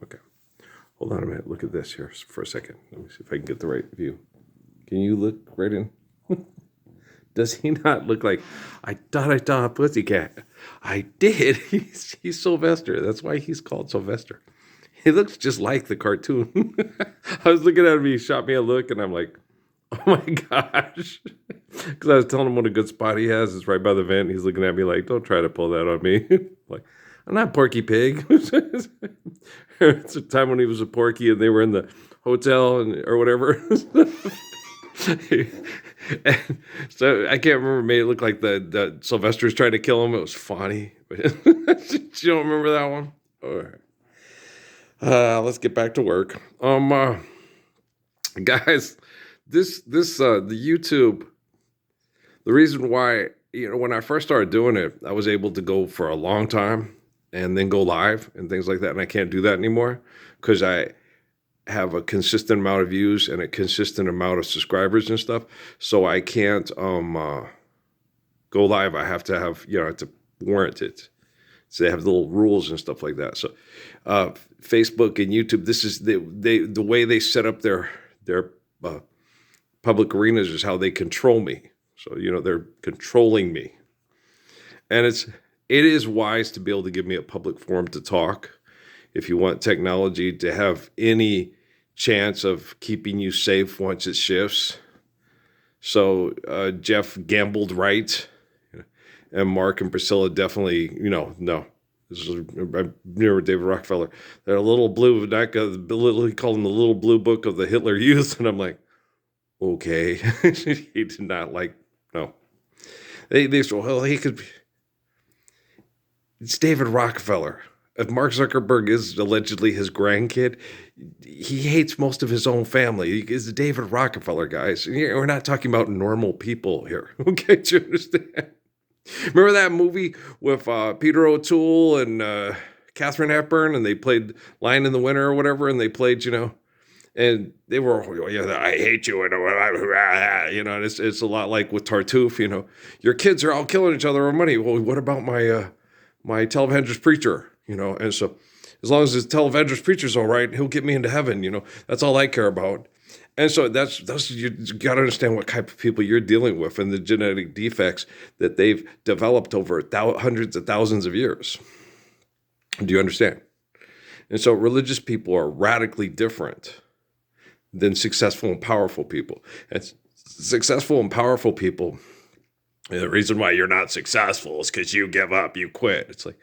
Okay. Hold on a minute. Look at this here for a second. Let me see if I can get the right view. Can you look right in? Does he not look like, I thought I saw a pussycat? I did. He's Sylvester. That's why he's called Sylvester. He looks just like the cartoon. I was looking at him. He shot me a look, and I'm like, oh my gosh. Because I was telling him what a good spot he has. It's right by the vent. He's looking at me like, don't try to pull that on me. Like, I'm not Porky Pig. It's a time when he was a Porky and they were in the hotel or whatever. And so I can't remember. It made it look like the Sylvester's trying to kill him. It was funny. You don't remember that one? All right. Let's get back to work. Guys, the YouTube. The reason why, when I first started doing it, I was able to go for a long time and then go live and things like that. And I can't do that anymore because I have a consistent amount of views and a consistent amount of subscribers and stuff. So I can't go live. I have to have, I have to warrant it. So they have little rules and stuff like that. So Facebook and YouTube, this is the way they set up their public arenas is how they control me. So, they're controlling me. And it is wise to be able to give me a public forum to talk if you want technology to have any chance of keeping you safe once it shifts. So Jeff gambled right. And Mark and Priscilla definitely, no. This is near David Rockefeller. They're a little blue, literally called him the little blue book of the Hitler Youth. And I'm like, okay. He did not no. They said, well, he could be. It's David Rockefeller. If Mark Zuckerberg is allegedly his grandkid, he hates most of his own family. He's David Rockefeller, guys. We're not talking about normal people here. Okay, do you understand? Remember that movie with Peter O'Toole and Katharine Hepburn, and they played Lion in the Winter or whatever, and they played, and they were, I hate you, and and it's a lot like with Tartuffe, your kids are all killing each other over money. Well, what about my televangelist preacher, and so as long as his televangelist preacher's all right, he'll get me into heaven, that's all I care about. And so that's you got to understand what type of people you're dealing with and the genetic defects that they've developed over hundreds of thousands of years. Do you understand? And so religious people are radically different than successful and powerful people. And successful and powerful people, the reason why you're not successful is because you give up, you quit. It's like,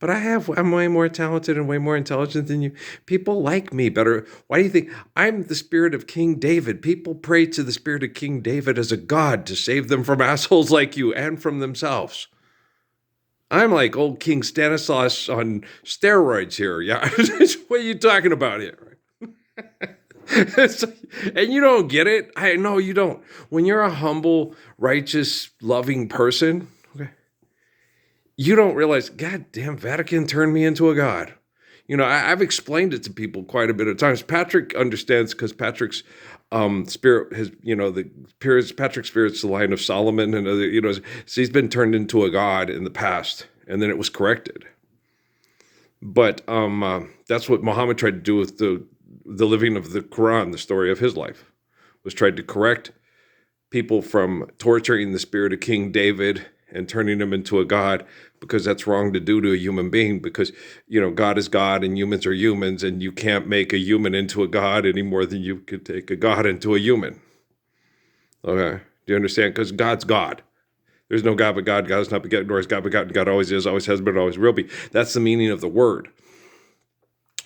but I'm way more talented and way more intelligent than you. People like me better. Why do you think I'm the spirit of King David? People pray to the spirit of King David as a god to save them from assholes like you and from themselves. I'm like old King Stanislaus on steroids here. Yeah, what are you talking about here? And you don't get it. I know you don't. When you're a humble, righteous, loving person, okay, you don't realize, God damn, Vatican turned me into a god. I've explained it to people quite a bit of times. Patrick understands because Patrick's spirit has, Patrick's spirit's the line of Solomon and other, so he's been turned into a god in the past, and then it was corrected. But that's what Muhammad tried to do with the living of the Quran, the story of his life, was tried to correct people from torturing the spirit of King David and turning him into a god, because that's wrong to do to a human being, because, God is God and humans are humans, and you can't make a human into a god any more than you could take a god into a human. Okay. Do you understand? Because God's God. There's no God but God. God is not begotten, nor is God begotten. God always is, always has been, always will be. That's the meaning of the word.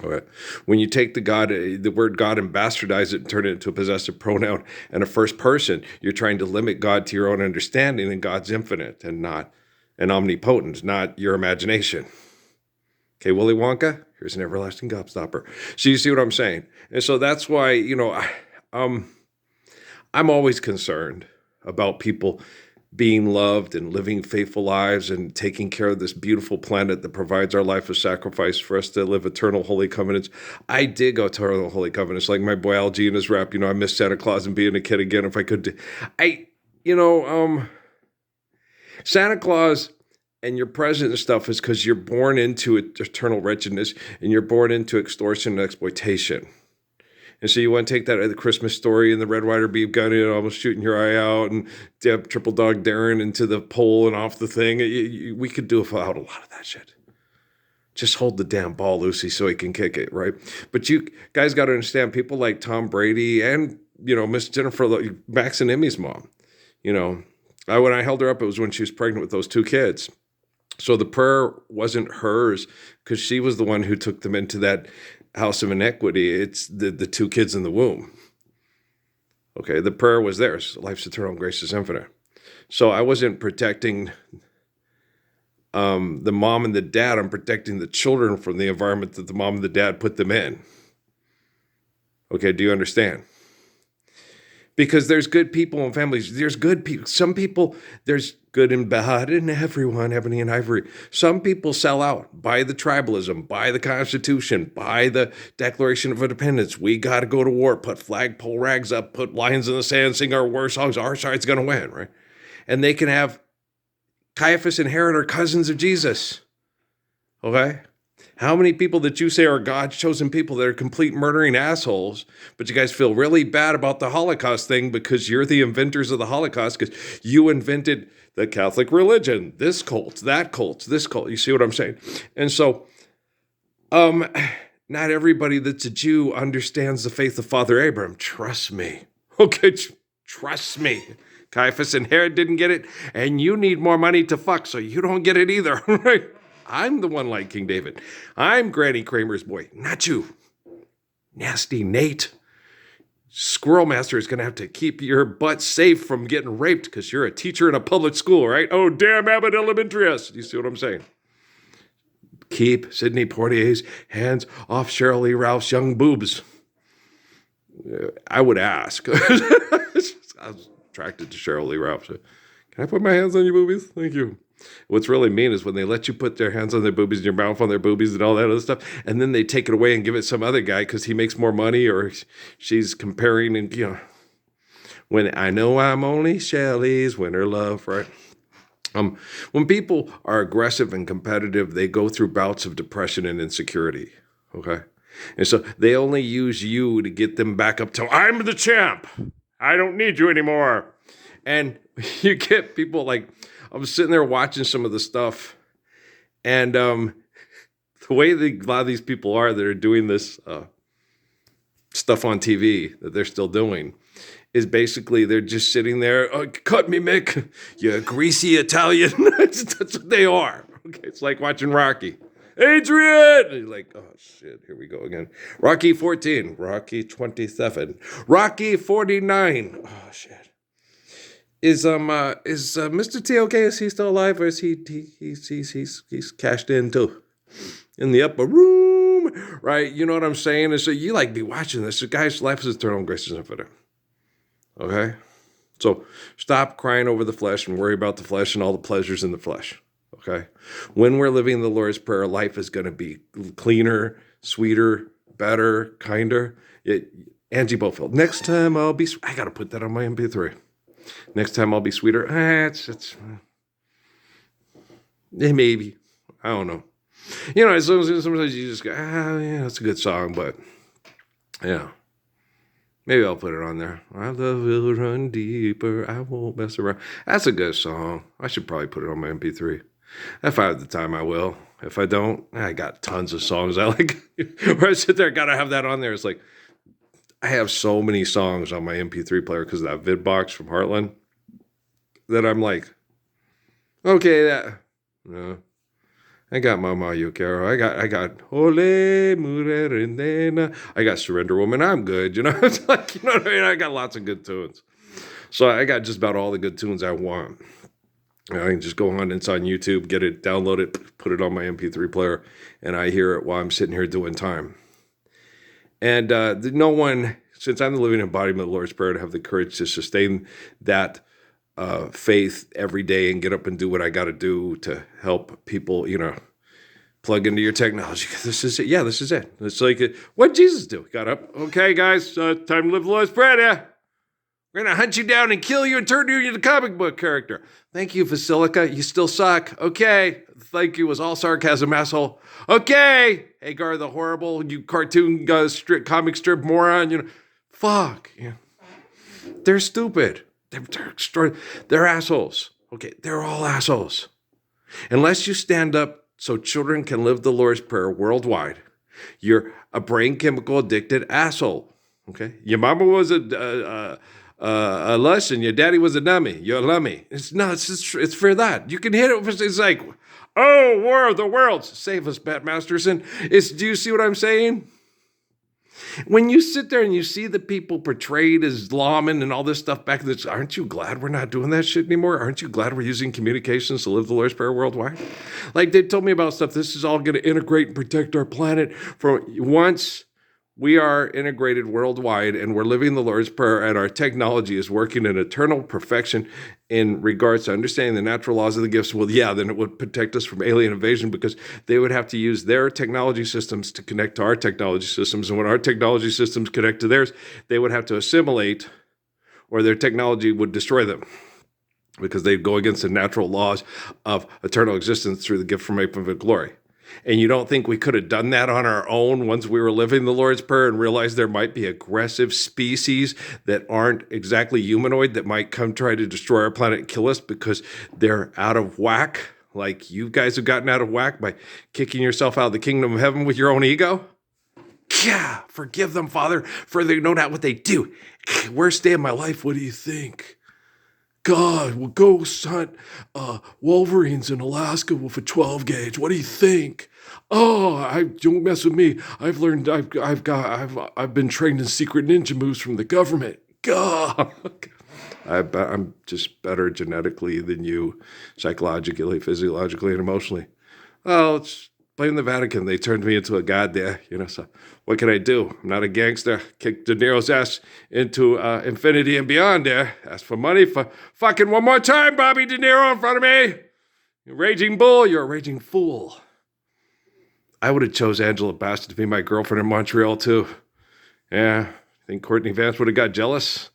Okay. When you take the word God, and bastardize it and turn it into a possessive pronoun and a first person, you're trying to limit God to your own understanding, and God's infinite and not and omnipotent, not your imagination. Okay, Willy Wonka, here's an everlasting gobstopper. So you see what I'm saying? And so that's why, I'm always concerned about people being loved and living faithful lives and taking care of this beautiful planet that provides our life of sacrifice for us to live eternal holy covenants. I dig eternal holy covenants, like my boy Algie in his rap. I miss Santa Claus and being a kid again if I could. Santa Claus and your present stuff is because you're born into eternal wretchedness and you're born into extortion and exploitation. And so you want to take that the Christmas Story and the Red Ryder beep gun and almost shooting your eye out and triple dog daring into the pole and off the thing. We could do without a lot of that shit. Just hold the damn ball, Lucy, so he can kick it, right? But you guys got to understand, people like Tom Brady and, Miss Jennifer, Max and Emmy's mom, when I held her up, it was when she was pregnant with those two kids. So the prayer wasn't hers because she was the one who took them into that house of inequity. It's the two kids in the womb. Okay, the prayer was theirs. Life's eternal, grace is infinite. So I wasn't protecting the mom and the dad. I'm protecting the children from the environment that the mom and the dad put them in. Okay, do you understand? Because there's good people in families. There's good people. Some people, there's good and bad in everyone, ebony and ivory. Some people sell out, buy the tribalism, buy the Constitution, buy the Declaration of Independence. We got to go to war, put flagpole rags up, put lines in the sand, sing our war songs. Our side's going to win, right? And they can have Caiaphas and Herod are cousins of Jesus. Okay? How many people that you say are God's chosen people that are complete murdering assholes, but you guys feel really bad about the Holocaust thing because you're the inventors of the Holocaust because you invented the Catholic religion, this cult, that cult, this cult. You see what I'm saying? And so, not everybody that's a Jew understands the faith of Father Abraham. Trust me. Okay, trust me. Caiaphas and Herod didn't get it, and you need more money to fuck, so you don't get it either, right? I'm the one like King David. I'm Granny Kramer's boy, not you. Nasty Nate. Squirrel Master is going to have to keep your butt safe from getting raped because you're a teacher in a public school, right? Oh, damn Abbott Elementary. You see what I'm saying? Keep Sidney Poitier's hands off Cheryl Lee Ralph's young boobs. I would ask. I was attracted to Cheryl Lee Ralph. So, can I put my hands on your boobies? Thank you. What's really mean is when they let you put their hands on their boobies and your mouth on their boobies and all that other stuff, and then they take it away and give it some other guy because he makes more money or she's comparing and, when I know I'm only Shelley's winter love, right? When people are aggressive and competitive, they go through bouts of depression and insecurity, okay? And so they only use you to get them back up to, I'm the champ. I don't need you anymore. And you get people like, I was sitting there watching some of the stuff, and the way a lot of these people are that are doing this stuff on TV that they're still doing is basically they're just sitting there, oh, cut me, Mick, you greasy Italian. That's what they are. Okay, it's like watching Rocky. Adrian! And you're like, oh, shit, here we go again. Rocky 14, Rocky 27, Rocky 49. Oh, shit. Is Mr. T okay? Is he still alive, or is he's cashed in too? In the upper room, right? You know what I'm saying? And so you like be watching this. The guy's life is eternal, grace is infinite. Okay? So stop crying over the flesh and worry about the flesh and all the pleasures in the flesh. Okay? When we're living the Lord's Prayer, life is going to be cleaner, sweeter, better, kinder. Angie Bofield. Next time I'll be. I got to put that on my MP3. Next time I'll be sweeter. Maybe. I don't know. Sometimes you just go, yeah, that's a good song, but yeah. Maybe I'll put it on there. I love will run deeper. I won't mess around. That's a good song. I should probably put it on my MP3. If I have the time, I will. If I don't, I got tons of songs I like. Where I sit there, gotta have that on there. It's like, I have so many songs on my MP3 player because of that VidBox from Heartland that I'm like, okay, I got Mama Yo Quiero. I got Ole Mujer Indena. I got Surrender Woman. I'm good. It's like, what I mean? I got lots of good tunes. So I got just about all the good tunes I want. I can just go on, it's on YouTube, get it, download it, put it on my MP3 player, and I hear it while I'm sitting here doing time. And no one, since I'm the living embodiment of the Lord's Prayer, to have the courage to sustain that faith every day and get up and do what I got to do to help people, plug into your technology. This is it. Yeah, this is it. It's like, what Jesus do? Got up. Okay, guys, time to live the Lord's Prayer. Yeah. We're going to hunt you down and kill you and turn you into a comic book character. Thank you, Basilica. You still suck. Okay. Thank you was all sarcasm, asshole. Okay. Hagar the Horrible, you cartoon comic strip moron. You know, fuck. Yeah. They're stupid. They're assholes. Okay. They're all assholes. Unless you stand up so children can live the Lord's Prayer worldwide, you're a brain chemical addicted asshole. Okay, your mama was a lush and your daddy was a dummy. You're a lummy. It's for that. You can hit it. It's like, oh, War of the Worlds, save us, Bat Masterson. Do you see what I'm saying? When you sit there and you see the people portrayed as lawmen and all this stuff back in the, aren't you glad we're not doing that shit anymore? Aren't you glad we're using communications to live the Lord's Prayer worldwide? Like they told me about stuff. This is all going to integrate and protect our planet from once we are integrated worldwide and we're living the Lord's Prayer and our technology is working in eternal perfection in regards to understanding the natural laws of the gifts. Well, yeah, then it would protect us from alien invasion because they would have to use their technology systems to connect to our technology systems. And when our technology systems connect to theirs, they would have to assimilate or their technology would destroy them because they'd go against the natural laws of eternal existence through the gift from infinite glory. And you don't think we could have done that on our own once we were living the Lord's Prayer and realized there might be aggressive species that aren't exactly humanoid that might come try to destroy our planet and kill us because they're out of whack, like you guys have gotten out of whack by kicking yourself out of the kingdom of heaven with your own ego? Yeah, forgive them, Father, for they know not what they do. Worst day of my life, what do you think? God, we'll go hunt wolverines in Alaska with a 12 gauge. What do you think? Oh, don't mess with me. I've learned. I've been trained in secret ninja moves from the government. God, I'm just better genetically than you, psychologically, physiologically, and emotionally. Oh, it's blame the Vatican. They turned me into a god there, so what can I do? I'm not a gangster. Kicked De Niro's ass into infinity and beyond there. Ask for money for fucking one more time, Bobby De Niro in front of me. You raging bull, you're a raging fool. I would have chose Angela Bassett to be my girlfriend in Montreal too. Yeah, I think Courtney Vance would have got jealous.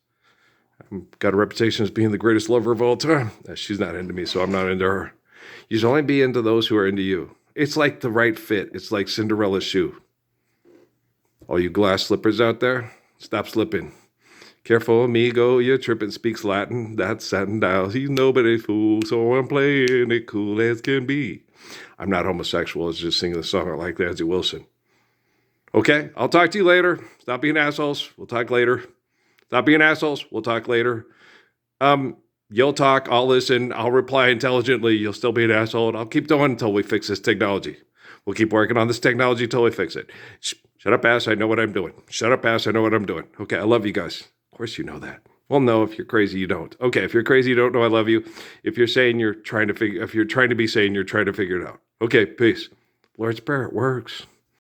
I've got a reputation as being the greatest lover of all time. She's not into me, so I'm not into her. You should only be into those who are into you. It's like the right fit. It's like Cinderella's shoe. All you glass slippers out there, stop slipping. Careful, amigo, you're tripping, speaks Latin. That's Satin dials. He's nobody's fool, so I'm playing it cool as can be. I'm not homosexual. It's just singing the song like Nancy Wilson. Okay, I'll talk to you later. Stop being assholes. We'll talk later. Stop being assholes. We'll talk later. You'll talk, I'll listen, I'll reply intelligently, you'll still be an asshole, and I'll keep going until we fix this technology. We'll keep working on this technology until we fix it. Shut up, ass, I know what I'm doing. Shut up, ass, I know what I'm doing. Okay, I love you guys. Of course you know that. Well, no, if you're crazy, you don't. Okay, if you're crazy, you don't know I love you. If you're saying you're trying to figure, if you're trying to be saying you're trying to figure it out. Okay, peace. Lord's Prayer, it works.